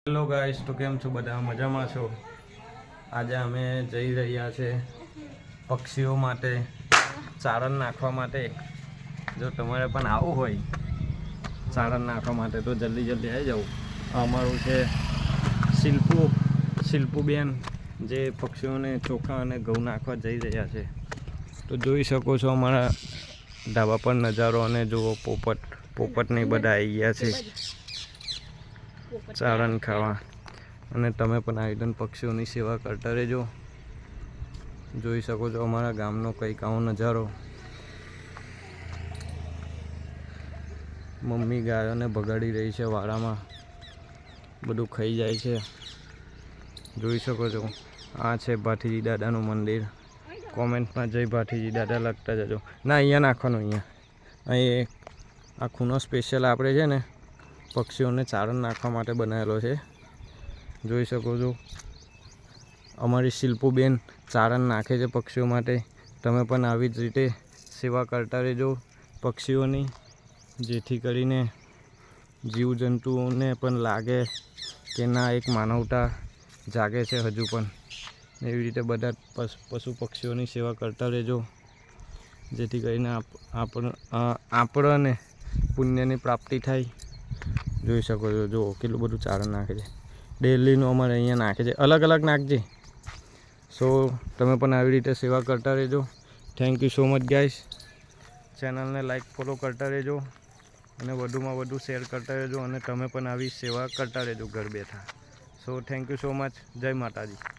Hello guys, તો કેમ છો બધા? મજામાં છો? આજે અમે જઈ રહ્યા છે પક્ષીઓ માટે ચારણ નાખવા માટે. જો તમારે પણ આવવું હોય ચારણ નાખવા માટે તો જલ્દી આવી જાઓ. અમારું છે શિલ્પુબેન, જે પક્ષીઓને ચોખા અને ઘઉં નાખવા જઈ રહ્યા છે. તો જોઈ શકો છો અમારા ધાબા પર નજારો, અને જુઓ પોપટ ને બધા આવી ગયા છે ચારણ ખાવા. અને તમે પણ આવી પક્ષીઓની સેવા કરતા રહેજો. જોઈ શકો છો અમારા ગામનો કંઈક આવો નજારો. મમ્મી ગાયોને બગાડી રહી છે વાડામાં, બધું ખાઈ જાય છે. જોઈ શકો છો આ છે ભાઠીજી દાદાનું મંદિર. કોમેન્ટમાં જય ભાઠીજી દાદા લખતા જજો. ના, અહીંયા નાખવાનું, અહીં આ ખૂણો સ્પેશિયલ આપણે છે ને પક્ષીઓને ચારણ નાખવા માટે બનાવેલો છે. જોઈ શકો છો અમારી શિલ્પુબેન ચારણ નાખે છે પક્ષીઓ માટે. તમે પણ આવી જ રીતે સેવા કરતા રહેજો પક્ષીઓની, જેથી કરીને જીવજંતુઓને પણ લાગે કે ના, એક માનવતા જાગે છે હજુ પણ. એવી રીતે બધા પશુ પક્ષીઓની સેવા કરતા રહેજો, જેથી કરીને આપણને પુણ્યની પ્રાપ્તિ થાય. જોઈ શકો છો, જુઓ કેટલું બધું ચારણ નાખે છે. ડેલીનું અમારે અહીંયા નાખે છે, અલગ અલગ નાખજે. સો તમે પણ આવી રીતે સેવા કરતા રહેજો. Thank you so much guys. ચેનલને લાઈક ફોલો કરતા રહેજો, અને વધુમાં વધુ શેર કરતા રહેજો. અને તમે પણ આવી સેવા કરતા રહેજો ઘર બેઠા. So thank you so much. જય માતાજી.